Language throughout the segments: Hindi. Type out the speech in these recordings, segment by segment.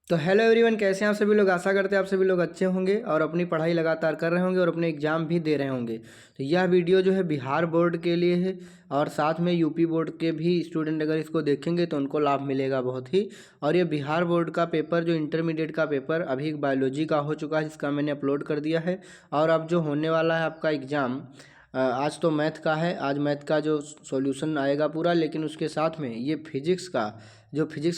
तो हेलो एवरीवन, कैसे हैं आप सभी लोग। आशा करते हैं आप सभी लोग अच्छे होंगे और अपनी पढ़ाई लगातार कर रहे होंगे और अपने एग्ज़ाम भी दे रहे होंगे। तो यह वीडियो जो है बिहार बोर्ड के लिए है और साथ में यूपी बोर्ड के भी स्टूडेंट अगर इसको देखेंगे तो उनको लाभ मिलेगा बहुत ही। और ये बिहार बोर्ड का पेपर जो इंटरमीडिएट का पेपर अभी बायोलॉजी का हो चुका है, जिसका मैंने अपलोड कर दिया है। और अब जो होने वाला है आपका एग्ज़ाम, आज तो मैथ का है, आज मैथ का जो सॉल्यूशन आएगा पूरा, लेकिन उसके साथ में ये फिजिक्स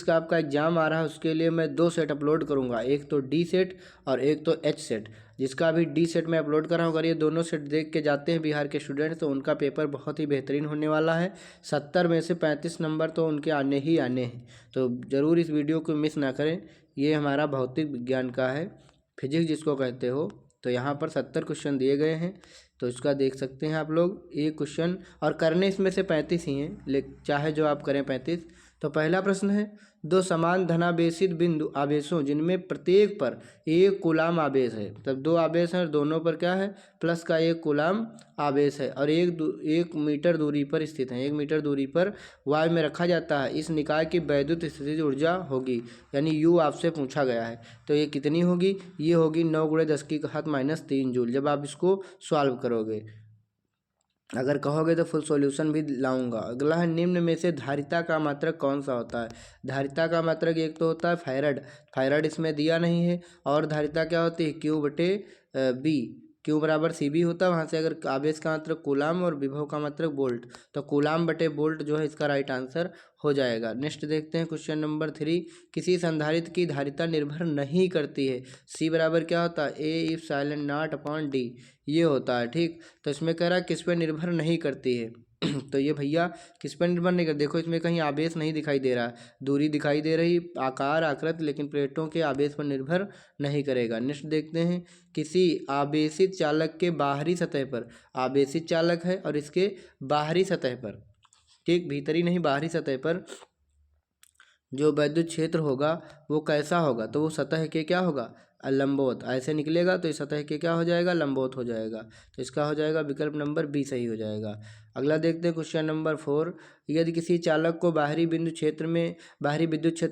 का आपका एग्ज़ाम आ रहा है, उसके लिए मैं 2 सेट अपलोड करूँगा, एक तो डी सेट और एक तो एच सेट। जिसका अभी डी सेट मैं अपलोड कर रहा हूँ, अगर ये दोनों सेट देख के जाते हैं बिहार के स्टूडेंट तो उनका पेपर बहुत ही बेहतरीन होने वाला है। 70 में से 35 नंबर तो उनके आने ही आने हैं। तो ज़रूर इस वीडियो को मिस ना करें। ये हमारा भौतिक विज्ञान का है, फिजिक्स जिसको कहते हो। तो यहाँ पर 70 क्वेश्चन दिए गए हैं, तो इसका देख सकते हैं आप लोग। एक क्वेश्चन और करने इसमें से 35 ही हैं, चाहे जो आप करें 35। तो पहला प्रश्न है, दो समान धनावेशित बिंदु आवेशों जिनमें प्रत्येक पर एक कूलाम आवेश है। तब दो आवेश हैं और दोनों पर क्या है, प्लस का एक कूलाम आवेश है और एक मीटर दूरी पर स्थित है। 1 मीटर दूरी पर वायु में रखा जाता है। इस निकाय की वैद्युत स्थितिज ऊर्जा होगी, यानी यू आपसे पूछा गया है। तो ये कितनी होगी, ये होगी 9 × 10⁻³ जूल जब आप इसको सॉल्व करोगे। अगर कहोगे तो फुल सॉल्यूशन भी लाऊंगा। अगला है, निम्न में से धारिता का मात्रक कौन सा होता है। धारिता का मात्रक एक तो होता है फायराइड इसमें दिया नहीं है। और धारिता क्या होती है, Q/B। Q बराबर CV होता है। वहाँ से अगर आवेश का मात्रक कूलाम और विभव का मात्रक बोल्ट, तो कूलाम/बोल्ट जो है इसका राइट आंसर हो जाएगा। नेक्स्ट देखते हैं क्वेश्चन नंबर 3। किसी संधारित्र की धारिता निर्भर नहीं करती है। C बराबर क्या होता है, A∈0/D ये होता है। ठीक, तो इसमें कह रहा है किस पे निर्भर नहीं करती है। तो ये भैया किस पर निर्भर नहीं करती, देखो इसमें कहीं आवेश नहीं दिखाई दे रहा, दूरी दिखाई दे रही, आकार आकृति, लेकिन प्लेटों के आवेश पर निर्भर नहीं करेगा। नेक्स्ट देखते हैं, किसी आवेशित चालक के बाहरी सतह पर, आवेशित चालक है और इसके बाहरी सतह पर, ठीक भीतरी नहीं बाहरी सतह पर जो विद्युत क्षेत्र होगा वो कैसा होगा, तो वो सतह के क्या होगा, लंबवत। ऐसे निकलेगा तो इस सतह के क्या हो जाएगा, लंबवत हो जाएगा। तो इसका हो जाएगा विकल्प नंबर बी सही हो जाएगा। अगला देखते हैं क्वेश्चन नंबर 4। यदि किसी चालक को बाहरी विद्युत क्षेत्र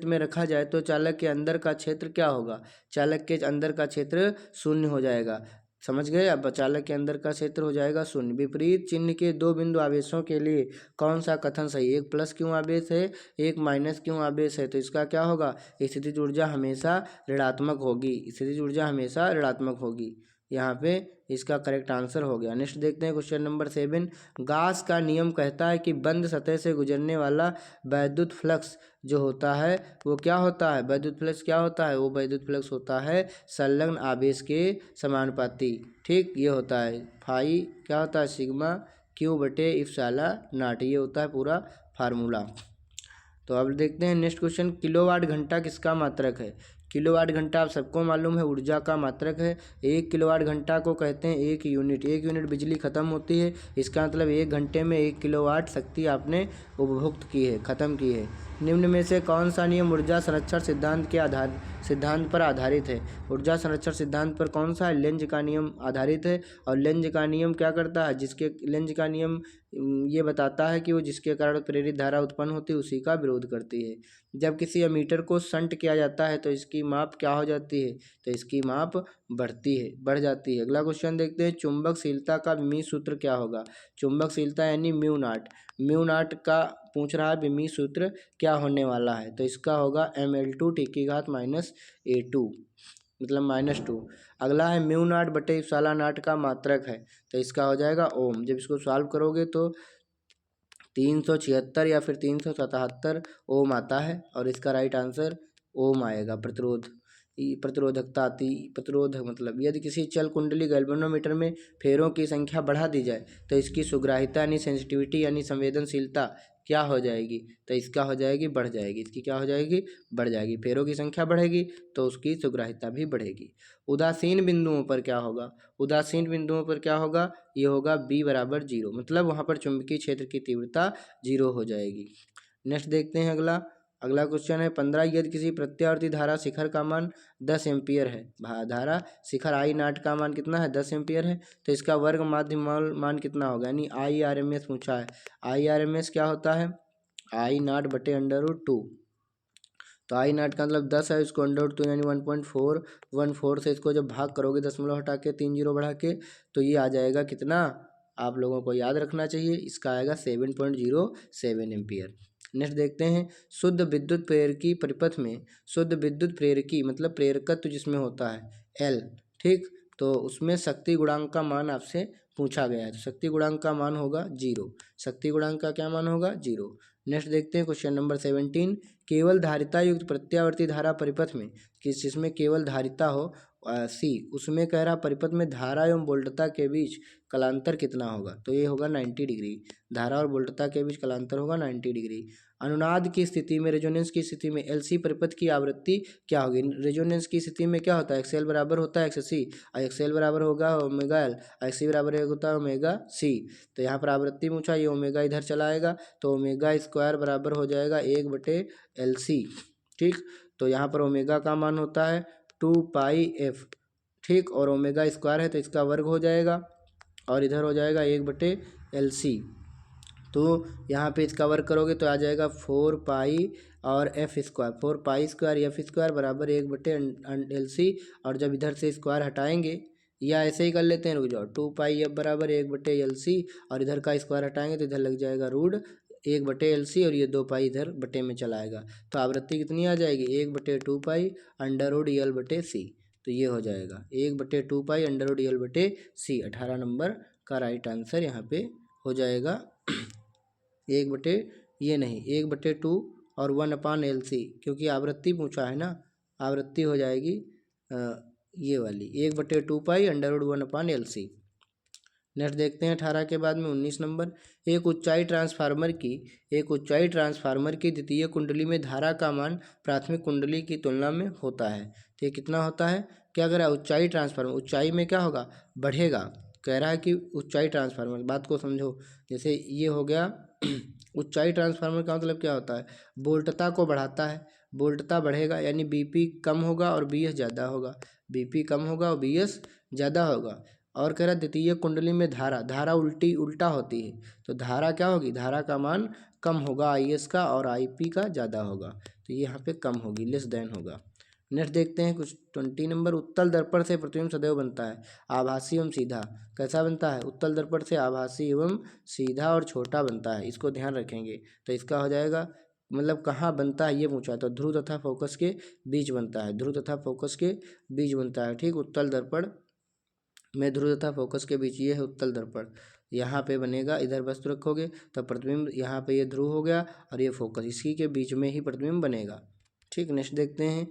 में रखा जाए तो चालक के अंदर का क्षेत्र क्या होगा। चालक के अंदर का क्षेत्र 0 हो जाएगा। समझ गए। अब चालक के अंदर का क्षेत्र हो जाएगा 0। विपरीत चिन्ह के दो बिंदु आवेशों के लिए कौन सा कथन सही, एक प्लस क्यों आवेश है, एक माइनस क्यों आवेश है। तो इसका क्या होगा, स्थितिज ऊर्जा हमेशा ऋणात्मक होगी, स्थितिज ऊर्जा हमेशा ऋणात्मक होगी। यहाँ पे इसका करेक्ट आंसर हो गया। नेक्स्ट देखते हैं क्वेश्चन नंबर 7। गास का नियम कहता है कि बंद सतह से गुजरने वाला वैद्युत फ्लक्स जो होता है वो क्या होता है, वैद्युत फ्लक्स क्या होता है, वो वैद्युत फ्लक्स होता है संलग्न आवेश के समानुपाती। ठीक, ये होता है फाई क्या होता है, σQ/ε0। ये होता है पूरा फार्मूला। तो अब देखते हैं नेक्स्ट क्वेश्चन। किलोवाट घंटा किसका मात्रक है। किलोवाट घंटा आप सबको मालूम है ऊर्जा का मात्रक है। 1 किलोवाट घंटा को कहते हैं 1 यूनिट बिजली खत्म होती है। इसका मतलब 1 घंटे में 1 किलोवाट शक्ति आपने उपभोक्त की है, खत्म की है। निम्न में से कौन सा नियम ऊर्जा संरक्षण सिद्धांत पर आधारित है। ऊर्जा संरक्षण सिद्धांत पर कौन सा है, लेंज का नियम आधारित है। और लेंज का नियम क्या करता है, लेंज का नियम ये बताता है कि वो जिसके कारण प्रेरित धारा उत्पन्न होती है उसी का विरोध करती है। जब किसी एमीटर को शंट किया जाता है तो इसकी माप क्या हो जाती है, तो इसकी माप बढ़ जाती है। अगला क्वेश्चन देखते हैं, चुंबकशीलता का विमीय सूत्र क्या होगा। चुंबकशीलता यानी म्यू नॉट का पूछ रहा है, विमीय सूत्र क्या होने वाला है। तो इसका होगा mL2T⁻⁴ मतलब -2। अगला है μ0/ε0 का मात्रक है, तो इसका हो जाएगा ओम। जब इसको सॉल्व करोगे तो 376 या फिर 377 ओम आता है और इसका राइट आंसर ओम आएगा। प्रतिरोधक मतलब यदि किसी चल कुंडली गैल्वेनोमीटर में फेरों की संख्या बढ़ा दी जाए तो इसकी सुग्राहिता यानी सेंसिटिविटी यानी संवेदनशीलता क्या हो जाएगी, तो इसका हो जाएगी बढ़ जाएगी। इसकी क्या हो जाएगी, बढ़ जाएगी। फेरों की संख्या बढ़ेगी तो उसकी सुग्राहिता भी बढ़ेगी। उदासीन बिंदुओं पर क्या होगा, ये होगा B = 0, मतलब वहाँ पर चुंबकीय क्षेत्र की तीव्रता 0 हो जाएगी। नेक्स्ट देखते हैं अगला क्वेश्चन है 15। यदि किसी प्रत्यावर्ती धारा शिखर का मान 10 एम्पियर है, धारा शिखर I0 का मान कितना है, 10 एम्पियर है, तो इसका वर्ग माध्य मान कितना होगा, यानी IRMS पूछा है। IRMS क्या होता है, I0/√2। तो आई नॉट का मतलब 10 है, इसको अंडर रूट 2 यानी 1.414 से इसको जब भाग करोगे दशमलव हटा के 3 जीरो बढ़ा के, तो ये आ जाएगा कितना, आप लोगों को याद रखना चाहिए, इसका आएगा 7.07 एम्पियर। नेक्स्ट देखते हैं, शुद्ध विद्युत प्रेरकी परिपथ में, शुद्ध विद्युत प्रेरकी मतलब प्रेरकत्व जिसमें होता है एल, ठीक, तो उसमें शक्ति गुणांक का मान आपसे पूछा गया है, तो शक्ति गुणांक का मान होगा 0, शक्ति गुणांक का क्या मान होगा 0। नेक्स्ट देखते हैं क्वेश्चन नंबर 17, केवल धारिता युक्त प्रत्यावर्ती धारा परिपथ में, किस जिसमें केवल धारिता हो सी, उसमें कह रहा परिपथ में धारा एवं वोल्टता के बीच कलांतर कितना होगा, तो ये होगा 90 डिग्री, धारा और वोल्टता के बीच कलांतर होगा 90 डिग्री। अनुनाद की स्थिति में, रेजोनेंस की स्थिति में एलसी परिपथ की आवृत्ति क्या होगी, रेजोनेंस की स्थिति में क्या होता है, एक्सएल बराबर होता है एक्ससी, और एक्सएल बराबर होगा ओमेगा एल, एक्सी बराबर होता है ओमेगा सी, तो यहाँ पर आवृत्ति पूछा, ये ओमेगा इधर चला आएगा, तो ओमेगा स्क्वायर बराबर हो जाएगा 1/LC, ठीक, तो यहाँ पर ओमेगा का मान होता है 2πf, ठीक, और ओमेगा स्क्वायर है तो इसका वर्ग हो जाएगा, और इधर हो जाएगा 1/LC, तो यहाँ पे इसका वर्ग करोगे तो आ जाएगा 4π और f square, 4π square f square बराबर 1/LC, और जब इधर से स्क्वायर हटाएंगे, या ऐसे ही कर लेते हैं, रुक जाओ, 2πf बराबर 1/LC, और इधर का स्क्वायर हटाएंगे तो इधर लग जाएगा रूट 1/LC, और ये 2π इधर बटे में चला आएगा, तो आवृत्ति कितनी आ जाएगी 1/2π अंडर रूट EL/C, तो ये हो जाएगा 1/2π अंडर रूट EL/C, 18 नंबर का राइट आंसर यहाँ पे हो जाएगा 1/2 और 1/LC, क्योंकि आवृत्ति पूछा है ना, आवृत्ति हो जाएगी ये वाली 1/2π अंडर रूट 1/LC। नेक्स्ट देखते हैं 18 के बाद में 19 नंबर, एक उच्चाई ट्रांसफार्मर की द्वितीय कुंडली में धारा का मान प्राथमिक कुंडली की तुलना में होता है, तो ये कितना होता है, क्या कह रहा है, ऊंचाई ट्रांसफार्मर, ऊंचाई में क्या होगा, बढ़ेगा, कह रहा है कि ऊंचाई ट्रांसफार्मर, बात को समझो, जैसे ये हो गया ऊंचाई ट्रांसफार्मर का मतलब क्या होता है, वोल्टता को बढ़ाता है, वोल्टता बढ़ेगा यानी बीपी कम होगा और बीएस ज़्यादा होगा, बीपी कम होगा और बीएस ज़्यादा होगा, और कह रहा द्वितीय कुंडली में धारा उल्टा होती है, तो धारा क्या होगी, धारा का मान कम होगा आईएस का, और आईपी का ज़्यादा होगा, तो ये यहाँ पे कम होगी, लेस देन होगा। नेक्स्ट देखते हैं कुछ 20 नंबर, उत्तल दर्पण से प्रतिबिंब सदैव बनता है आभासी एवं सीधा, कैसा बनता है, उत्तल दर्पण से आभासी एवं सीधा और छोटा बनता है, इसको ध्यान रखेंगे, तो इसका हो जाएगा, मतलब कहाँ बनता है ये पूछा, तो ध्रुव तथा फोकस के बीच बनता है, ध्रुव तथा फोकस के बीच बनता है, ठीक, उत्तल दर्पण में ध्रुव तथा फोकस के बीच, ये है उत्तल दर्पण, यहाँ पे बनेगा, इधर वस्तु रखोगे तो प्रतिबिंब, यहाँ पे ये ध्रुव हो गया और ये फोकस, इसी के बीच में ही प्रतिबिंब बनेगा, ठीक। नेक्स्ट देखते हैं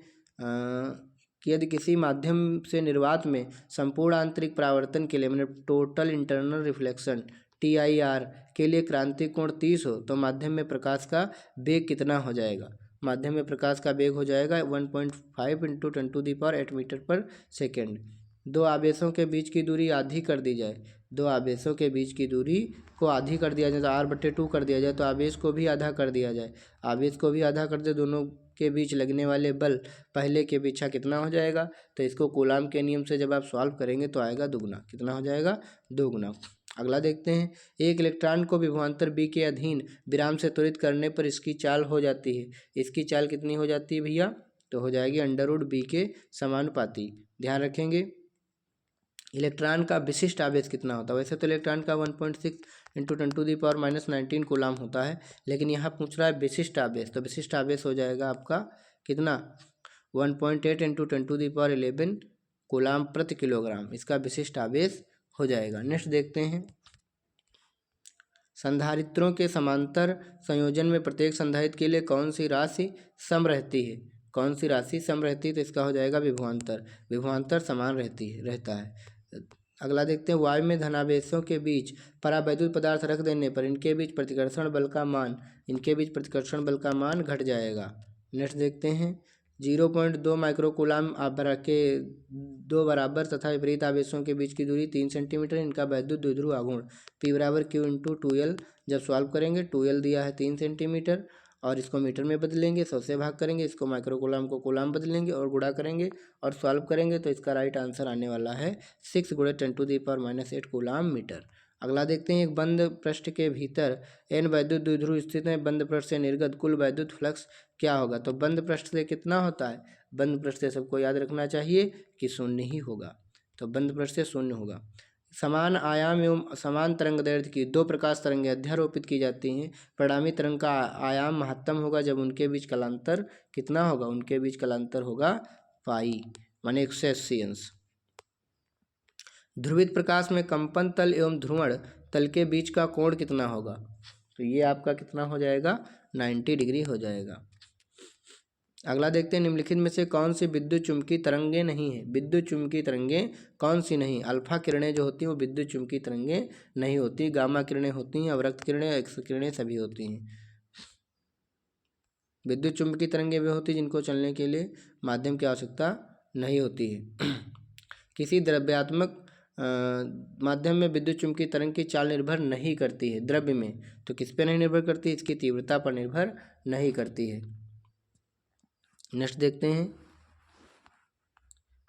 कि यदि किसी माध्यम से निर्वात में संपूर्ण आंतरिक परावर्तन के लिए, मतलब टोटल इंटरनल रिफ्लेक्शन TIR के लिए क्रांतिक कोण 30 हो, तो माध्यम में प्रकाश का वेग कितना हो जाएगा, माध्यम में प्रकाश का वेग हो जाएगा 1.5 × 10⁸ मीटर/सेकेंड। दो आवेशों के बीच की दूरी आधी कर दी जाए, दो आवेशों के बीच की दूरी को आधी कर दिया जाए, तो R/2 कर दिया जाए, तो आवेश को भी आधा कर दिया जाए, आवेश को भी आधा कर दे, दोनों के बीच लगने वाले बल पहले के पीछा कितना हो जाएगा, तो इसको कूलाम के नियम से जब आप सॉल्व करेंगे तो आएगा दुगना, कितना हो जाएगा, दोगुना। अगला देखते हैं, एक इलेक्ट्रॉन को विभवांतर बी के अधीन विराम से त्वरित करने पर इसकी चाल हो जाती है, इसकी चाल कितनी हो जाती है भैया, तो हो जाएगी अंडर रूट बी के समानुपाती, ध्यान रखेंगे। इलेक्ट्रॉन का विशिष्ट आवेश कितना होता है, वैसे तो इलेक्ट्रॉन का 1.6 × 10⁻⁻19 कूलाम होता है, लेकिन यहाँ पूछ रहा है विशिष्ट आवेश, तो विशिष्ट आवेश हो जाएगा आपका कितना 1.8 × 10⁻11 कूलाम प्रति किलोग्राम, इसका विशिष्ट आवेश हो जाएगा। नेक्स्ट देखते हैं, संधारित्रों के समांतर संयोजन में प्रत्येक संधारित्र के लिए कौन सी राशि सम रहती है, कौन सी राशि सम रहती है, तो इसका हो जाएगा विभवांतर समान रहता है। अगला देखते हैं, वायु में धनावेशों के बीच परावैद्युत पदार्थ रख देने पर इनके बीच प्रतिकर्षण बल का मान घट जाएगा। नेक्स्ट देखते हैं, 0.2 माइक्रोकूलाम के दो बराबर तथा विपरीत आवेशों के बीच की दूरी 3 सेंटीमीटर, इनका वैद्युत द्विध्रुव आघूर्ण P = Q × 2L, जब सॉल्व करेंगे 2L दिया है 3 सेंटीमीटर, और इसको मीटर में बदलेंगे, 100 से भाग करेंगे, इसको माइक्रोकूलाम को कूलाम बदलेंगे और गुणा करेंगे और सॉल्व करेंगे, तो इसका राइट आंसर आने वाला है 6 × 10⁻⁸ कूलाम मीटर। अगला देखते हैं, एक बंद पृष्ठ के भीतर n वैद्युत द्विध्रुव स्थित है, बंद पृष्ठ से निर्गत कुल वैद्युत फ्लक्स क्या होगा। तो बंद पृष्ठ से कितना होता है, बंद पृष्ठ से सबको याद रखना चाहिए कि शून्य ही होगा, तो बंद पृष्ठ से शून्य होगा। समान आयाम एवं समान तरंगदैर्घ्य की दो प्रकाश तरंगें अध्यारोपित की जाती हैं, परिणामी तरंग का आयाम महत्तम होगा जब उनके बीच कलांतर कितना होगा, उनके बीच कलांतर होगा पाई, माने 180 अंश। ध्रुवित प्रकाश में कंपन तल एवं ध्रुवण तल के बीच का कोण कितना होगा, तो ये आपका कितना हो जाएगा, 90 डिग्री हो जाएगा। अगला देखते हैं, निम्नलिखित में से कौन सी विद्युत चुम्बकीय तरंगें नहीं है। विद्युत चुम्बकीय तरंगें कौन सी नहीं, अल्फा किरणें जो होती हैं वो विद्युत चुम्बकीय तरंगें नहीं होती, गामा किरणें होती हैं, अवरक्त किरणें, एक्स किरणें सभी होती हैं। विद्युत चुम्बकीय तरंगें वे होती हैं जिनको चलने के लिए माध्यम की आवश्यकता नहीं होती है। किसी द्रव्यात्मक माध्यम में विद्युत चुम्बकीय तरंग की चाल निर्भर नहीं करती है, द्रव्य में तो किस पर नहीं निर्भर करती है, इसकी तीव्रता पर निर्भर नहीं करती है। नेक्स्ट देखते हैं,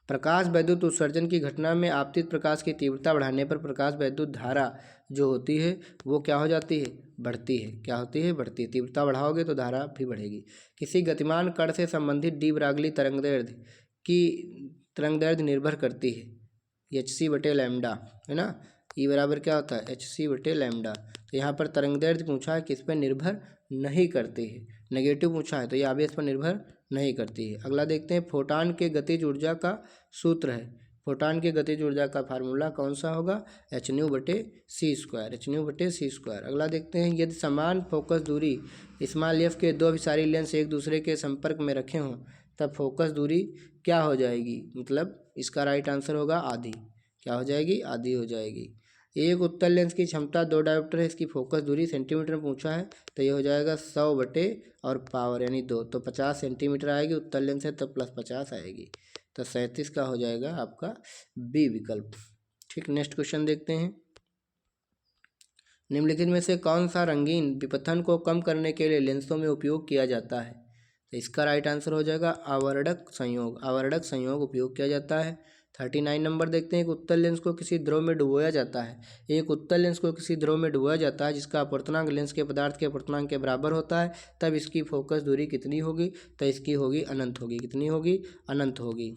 प्रकाश वैद्युत उत्सर्जन की घटना में आपतित प्रकाश की तीव्रता बढ़ाने पर प्रकाश वैद्युत धारा जो होती है वो क्या हो जाती है, बढ़ती है। क्या होती है, बढ़ती है। तीव्रता बढ़ाओगे तो धारा भी बढ़ेगी। किसी गतिमान कण से संबंधित डी ब्रागली तरंगदैर्घ्य की तरंगदैर्घ्य निर्भर करती है hc/लैम्डा, है ना। ई बराबर क्या होता है, hc/लैम्डा। तो यहाँ पर तरंगदैर्घ्य पूछा है, किस पर निर्भर नहीं करती है, नेगेटिव पूछा है तो ये आवेश पर निर्भर नहीं करती है। अगला देखते हैं, फोटान के गतिज ऊर्जा का सूत्र है। फोटान के गतिज ऊर्जा का फार्मूला कौन सा होगा, hν/c², hν/c²। अगला देखते हैं, यदि समान फोकस दूरी स्मॉल f के दो अभिसारी लेंस एक दूसरे के संपर्क में रखे हों तब फोकस दूरी क्या हो जाएगी, मतलब इसका राइट आंसर होगा आधी। क्या हो जाएगी, आधी हो जाएगी। एक उत्तल लेंस की क्षमता 2 डायोप्टर है, इसकी फोकस दूरी सेंटीमीटर में पूछा है तो ये हो जाएगा 100 और पावर यानी 2, तो 50 सेंटीमीटर आएगी। उत्तल लेंस है तो +50 आएगी, तो 37 का हो जाएगा आपका बी विकल्प। ठीक, नेक्स्ट क्वेश्चन देखते हैं, निम्नलिखित में से कौन सा रंगीन विपथन को कम करने के लिए लेंसों में उपयोग किया जाता है। तो इसका राइट आंसर हो जाएगा आवर्धक संयोग। आवर्धक संयोग उपयोग किया जाता है। 39 नंबर देखते हैं, एक उत्तल लेंस को किसी द्रव में डुबोया जाता है। एक उत्तल लेंस को किसी द्रव में डुबोया जाता है जिसका अपवर्तनांक लेंस के पदार्थ के अपवर्तनांक के बराबर होता है, तब इसकी फोकस दूरी कितनी होगी, तो इसकी होगी अनंत होगी। कितनी होगी, अनंत होगी।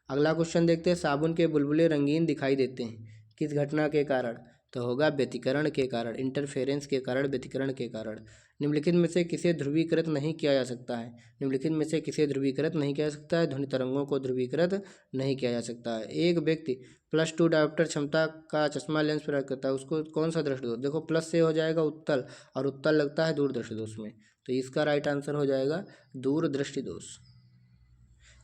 अगला क्वेश्चन देखते हैं, साबुन के बुलबुले रंगीन दिखाई देते हैं किस घटना के कारण, तो होगा व्यतिकरण के कारण, इंटरफेरेंस के कारण, व्यतिकरण के कारण। निम्नलिखित में से किसे ध्रुवीकृत नहीं किया जा सकता है। निम्नलिखित में से किसे ध्रुवीकृत नहीं किया जा सकता है, ध्वनि तरंगों को ध्रुवीकृत नहीं किया जा सकता है। एक व्यक्ति +2 डायोप्टर क्षमता का चश्मा लेंस प्रयोग करता है, उसको कौन सा दृष्टि दोष, देखो प्लस से हो जाएगा उत्तल, और उत्तल लगता है दूरदृष्टि दोष में, तो इसका राइट आंसर हो जाएगा दूरदृष्टि दोष।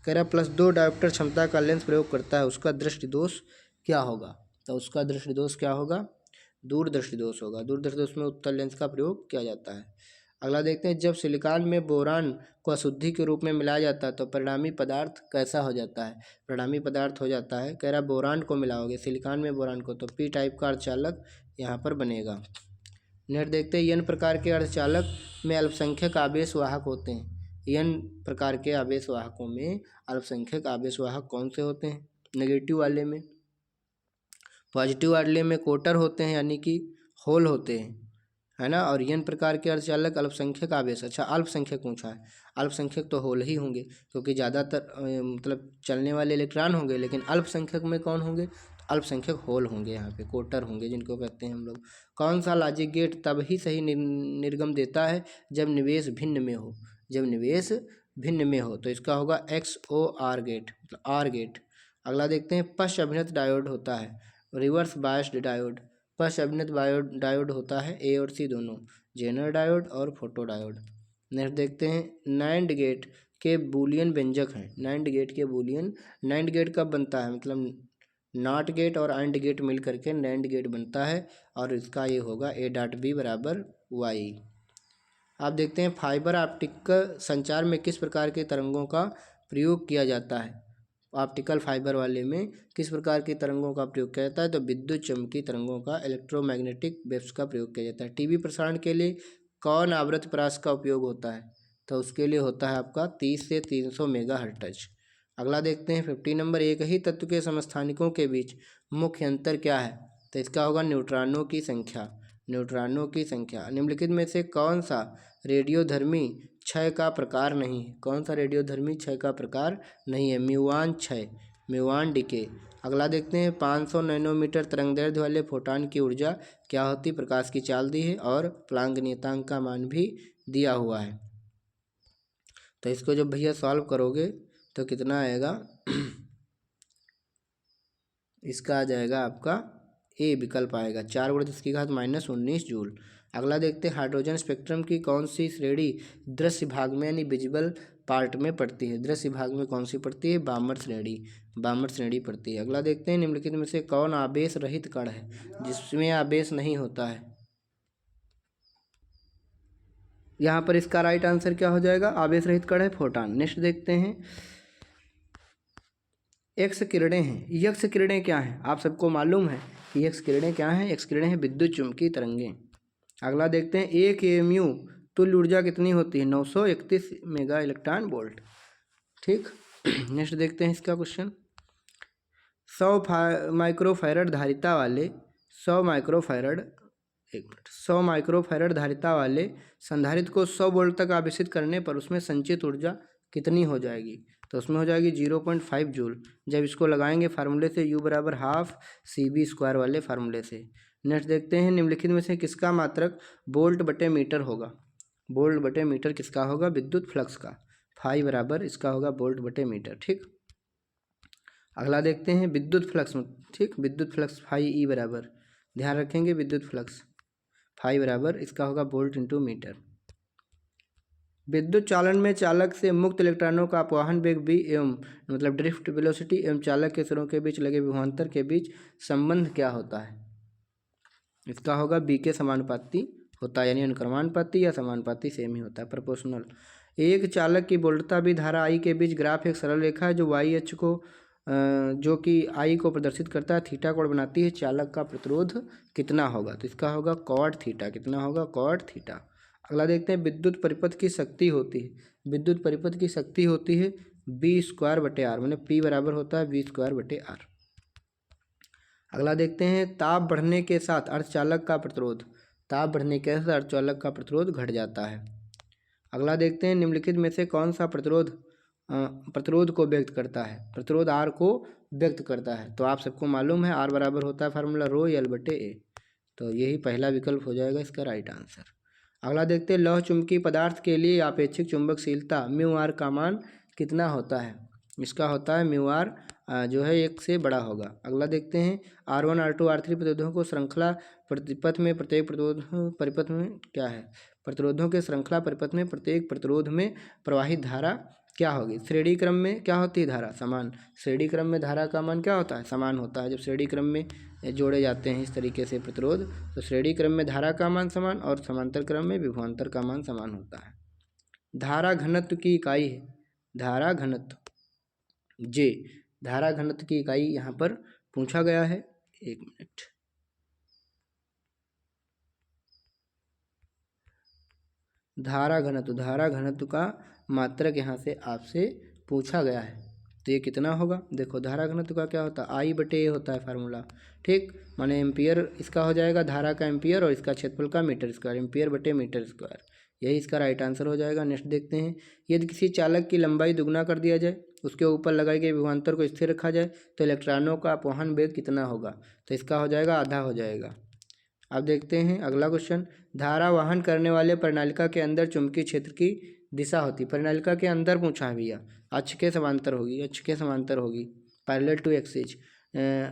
कह रहा +2 डायोप्टर क्षमता का लेंस प्रयोग करता है, उसका दृष्टि दोष क्या होगा, तो उसका दृष्टि दोष क्या होगा, दूरदृष्टि दोष होगा। दूरदृष्टि दोष में उत्तल लेंस का प्रयोग किया जाता है। अगला देखते हैं, जब सिलिकॉन में बोरान को अशुद्धि के रूप में मिलाया जाता है तो परिणामी पदार्थ कैसा हो जाता है, परिणामी पदार्थ हो जाता है, कह रहा बोरान को मिलाओगे सिलिकॉन में बोरान को तो पी टाइप का अर्धचालक यहाँ पर बनेगा। नेक्स्ट देखते हैं, n प्रकार के अर्धचालक में अल्पसंख्यक आवेश वाहक होते हैं। n प्रकार के आवेश वाहकों में अल्पसंख्यक आवेश वाहक कौन से होते हैं, नेगेटिव वाले में, पॉजिटिव वाले में कोटर होते हैं यानी कि होल होते हैं, है ना। और n प्रकार के अर्धचालक अल्पसंख्यक आवेश, अच्छा अल्पसंख्यक पूछा है, अल्पसंख्यक तो होल ही होंगे क्योंकि ज़्यादातर मतलब चलने वाले इलेक्ट्रॉन होंगे, लेकिन अल्पसंख्यक में कौन होंगे, तो अल्पसंख्यक होल होंगे, यहाँ पे कोटर होंगे जिनको कहते हैं हम लोग। कौन सा लॉजिक गेट तब ही सही निर्गम देता है जब निवेश भिन्न में हो, जब निवेश भिन्न में हो, तो इसका होगा XOR गेट, मतलब आर गेट। अगला देखते हैं, पश्च अभिनत डायोड होता है, रिवर्स बायस्ड डायोड, पश्च अभिनत डायोड होता है ए और सी दोनों, जेनर डायोड और फोटो डायोड। नेक्स्ट देखते हैं, नैंड गेट के बूलियन व्यंजक हैं, नैंड गेट के बूलियन, नैंड गेट कब बनता है, मतलब नॉट गेट और एंड गेट मिल करके नैंड गेट बनता है, और इसका ये होगा A.B = Y। आप देखते हैं, फाइबर ऑप्टिक संचार में किस प्रकार के तरंगों का प्रयोग किया जाता है, ऑप्टिकल फाइबर वाले में किस प्रकार की तरंगों का प्रयोग किया जाता है, तो विद्युत चुम्बकीय तरंगों का, इलेक्ट्रोमैग्नेटिक वेव्स का प्रयोग किया जाता है। टीवी प्रसारण के लिए कौन आवृत्ति परास का उपयोग होता है, तो उसके लिए होता है आपका 30 से 300 मेगाहर्ट्ज। अगला देखते हैं 50 नंबर, एक ही तत्व के समस्थानिकों के बीच मुख्य अंतर क्या है, तो इसका होगा न्यूट्रॉनों की संख्या। न्यूट्रॉनों की संख्या। निम्नलिखित में से कौन सा रेडियोधर्मी क्षय का प्रकार नहीं है? कौन सा रेडियोधर्मी क्षय का प्रकार नहीं है? म्यूऑन क्षय, म्यूऑन डिके। अगला देखते हैं 500 नैनोमीटर तरंगदैर्ध्य वाले फोटॉन की ऊर्जा क्या होती? प्रकाश की चाल दी है और प्लांक नियतांक का मान भी दिया हुआ है। तो इसको जब भैया सॉल्व करोगे तो कितना आएगा? इसका आ जाएगा आपका ए विकल्प आएगा, 4×10⁻⁻19 जूल। अगला देखते हैं हाइड्रोजन स्पेक्ट्रम की कौन सी श्रेणी दृश्य भाग में यानी विजिबल पार्ट में पड़ती है? दृश्य भाग में कौन सी पड़ती है? बामर श्रेणी, बामर श्रेणी पड़ती है। अगला देखते हैं निम्नलिखित में से कौन आवेश रहित कण है जिसमें आवेश नहीं होता है? यहाँ पर इसका राइट आंसर क्या हो जाएगा? आवेश रहित कण है फोटॉन। नेक्स्ट देखते हैं एक्स किरणें हैं। यक्स किरणें क्या हैं? आप सबको मालूम है कि एक्स किरणें क्या हैं? एक्स किरणें हैं विद्युत चुम्बकीय तरंगें। अगला देखते हैं 1 AMU तुल्य ऊर्जा कितनी होती है? 931 मेगा इलेक्ट्रॉन वोल्ट। ठीक। नेक्स्ट देखते हैं इसका क्वेश्चन। 100 माइक्रोफैरड धारिता वाले 100 माइक्रोफैरड 100 माइक्रोफैरड धारिता वाले संधारित्र को 100 वोल्ट तक आवेशित करने पर उसमें संचित ऊर्जा कितनी हो जाएगी? तो उसमें हो जाएगी 0.5 जूल। जब इसको लगाएंगे फार्मूले से U बराबर हाफ CV² वाले फार्मूले से। नेक्स्ट देखते हैं निम्नलिखित में से किसका मात्रक वोल्ट बटे मीटर होगा? वोल्ट बटे मीटर किसका होगा? विद्युत फ्लक्स का। फाई बराबर इसका होगा वोल्ट बटे मीटर। ठीक। अगला देखते हैं विद्युत फ्लक्स। ठीक, विद्युत फ्लक्स फाई ई बराबर, ध्यान रखेंगे विद्युत फ्लक्स फाई बराबर इसका होगा वोल्ट इंटू मीटर। विद्युत चालन में चालक से मुक्त इलेक्ट्रॉनों का अपवाहन वेग v एवं मतलब ड्रिफ्ट वेलोसिटी एवं चालक के सिरों के बीच लगे विभवांतर के बीच संबंध क्या होता है? इसका होगा b के समानुपाती होता है, यानी अनुक्रमानुपाती या समानुपाती सेम ही होता है, प्रोपोर्शनल। एक चालक की वोल्टता भी धारा I के बीच ग्राफ एक सरल रेखा है जो y अक्ष को जो कि I को प्रदर्शित करता है, थीटा कोण बनाती है। चालक का प्रतिरोध कितना होगा? तो इसका होगा कॉट थीटा। कितना होगा? Cot theta. अगला देखते हैं विद्युत परिपथ की शक्ति होती है। विद्युत परिपथ की शक्ति होती है V² बटे R, मैंने P बराबर होता है V² बटे R। अगला देखते हैं ताप बढ़ने के साथ अर्धचालक का प्रतिरोध। ताप बढ़ने के साथ अर्धचालक का प्रतिरोध घट जाता है। अगला देखते हैं निम्नलिखित में से कौन सा प्रतिरोध को व्यक्त करता है? प्रतिरोध R को व्यक्त करता है। तो आप सबको मालूम है R बराबर होता है फार्मूला ρL बटे A। तो यही पहला विकल्प हो जाएगा इसका राइट आंसर। अगला देखते हैं लौह चुंबकीय पदार्थ के लिए आपेक्षिक चुंबकशीलता μR का मान कितना होता है? इसका होता है μR जो है 1 से बड़ा होगा। अगला देखते हैं R1 R2 R3 प्रतिरोधों को श्रृंखला प्रतिपथ में प्रत्येक प्रतिरोध परिपथ में क्या है? प्रतिरोधों के श्रृंखला परिपथ में प्रत्येक प्रतिरोध में प्रवाहित धारा क्या होगी? श्रेणी क्रम में क्या होती है? धारा समान। श्रेणी क्रम में धारा का मान क्या होता है? समान होता है। जब श्रेणी क्रम में जोड़े जाते हैं इस तरीके से प्रतिरोध, तो श्रेणी क्रम में धारा का मान समान और समांतर क्रम में विभवांतर का मान समान होता है। धारा घनत्व की इकाई है, धारा घनत्व J। धारा घनत्व की इकाई यहाँ पर पूछा गया है। एक मिनट, धारा घनत्व का मात्रक यहाँ से आपसे पूछा गया है। तो ये कितना होगा? देखो धारा घनत्व का क्या होता है? I बटे A होता है फार्मूला। ठीक, माने एम्पियर इसका हो जाएगा, धारा का एम्पियर और इसका क्षेत्रफल का मीटर स्क्वायर, एम्पियर बटे मीटर स्क्वायर। यही इसका राइट आंसर हो जाएगा। नेक्स्ट देखते हैं यदि किसी चालक की लंबाई दुगना कर दिया जाए, उसके ऊपर लगाई गई विभवांतर को स्थिर रखा जाए तो इलेक्ट्रॉनों का अपवहन वेग कितना होगा? तो इसका हो जाएगा आधा हो जाएगा। अब देखते हैं अगला क्वेश्चन। धारा वहन करने वाले प्रणालिका के अंदर चुंबकीय क्षेत्र की दिशा होती है। प्रणालिका के अंदर पूछा है भैया, अक्ष के समांतर होगी, अक्ष के समांतर होगी, पैरेलल टू एक्सिस।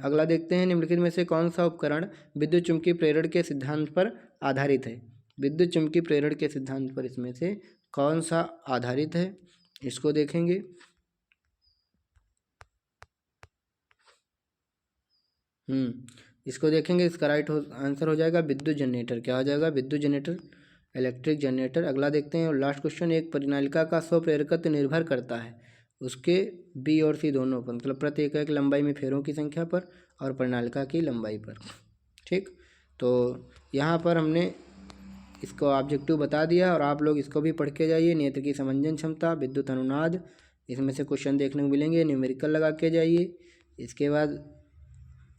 अगला देखते हैं निम्नलिखित में से कौन सा उपकरण विद्युत चुम्बकीय प्रेरण के सिद्धांत पर आधारित है? विद्युत चुम्बकीय प्रेरण के सिद्धांत पर इसमें से कौन सा आधारित है? इसको देखेंगे। इसको देखेंगे, इसका राइट आंसर हो जाएगा विद्युत जनरेटर। क्या हो जाएगा? विद्युत जनरेटर, इलेक्ट्रिक जनरेटर। अगला देखते हैं और लास्ट क्वेश्चन। एक परिनालिका का स्वप्रेरकत्व निर्भर करता है उसके बी और सी दोनों पर, मतलब प्रति एकक लंबाई में फेरों की संख्या पर और परिनालिका की लंबाई पर। ठीक, तो यहाँ पर हमने इसको ऑब्जेक्टिव बता दिया और आप लोग इसको भी पढ़ के जाइए। नेत्र की समंजन क्षमता, विद्युत अनुनाद, इसमें से क्वेश्चन देखने को मिलेंगे, न्यूमेरिकल लगा के जाइए। इसके बाद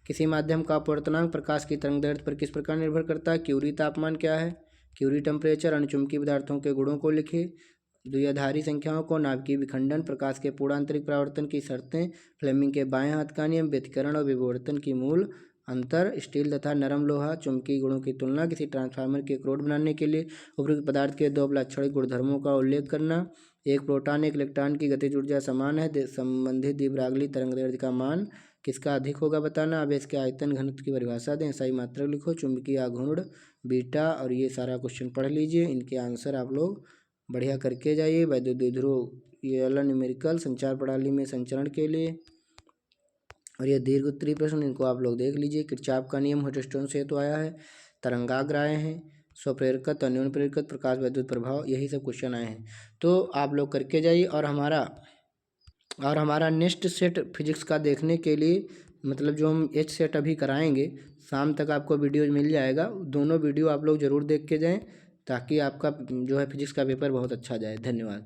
किसी माध्यम का अपवर्तनांक प्रकाश की तरंगदैर्घ्य पर किस प्रकार निर्भर करता है? क्यूरी तापमान क्या है? Curie temperature. अणुचुंबकीय पदार्थों के गुणों को लिखिए। द्विआधारी संख्याओं को, नाभिकीय विखंडन, प्रकाश के पूर्ण आंतरिक परावर्तन की शर्तें, फ्लेमिंग के बाएं हाथ का नियम, व्यतिकरण और विवर्तन की मूल अंतर, स्टील तथा नरम लोहा चुंबकीय गुणों की तुलना, किसी ट्रांसफार्मर के क्रोड बनाने के लिए उपयुक्त पदार्थ के 2 लक्षणिक गुणधर्मों का उल्लेख करना, एक प्रोटॉन एक इलेक्ट्रॉन की गतिज ऊर्जा समान है, संबंधित दी ब्रागली तरंगदैर्घ्य का मान किसका अधिक होगा बताना। अब इसके आयतन घनत्व की परिभाषा दें, सही मात्रक लिखो, चुंबकीय आघूर्ण बीटा, और ये सारा क्वेश्चन पढ़ लीजिए। इनके आंसर आप लोग बढ़िया करके जाइए। वैद्युत द्विध्रुव ये वाला न्यूमेरिकल संचार प्रणाली में संचरण के लिए, और ये दीर्घ उत्तरीय प्रश्न इनको आप लोग देख लीजिए। किरचॉफ का नियम ह्यूजेंस से तो आया है, तरंगाग्र आए हैं, स्वप्रेरकत्व, अन्योन्य प्रेरकत्व, प्रकाश विद्युत प्रभाव, यही सब क्वेश्चन आए हैं। तो आप लोग करके जाइए। और हमारा नेक्स्ट सेट फिजिक्स का देखने के लिए, मतलब जो हम एच सेट अभी कराएंगे, शाम तक आपको वीडियो मिल जाएगा। दोनों वीडियो आप लोग ज़रूर देख के जाएँ, ताकि आपका जो है फिजिक्स का पेपर बहुत अच्छा जाए। धन्यवाद।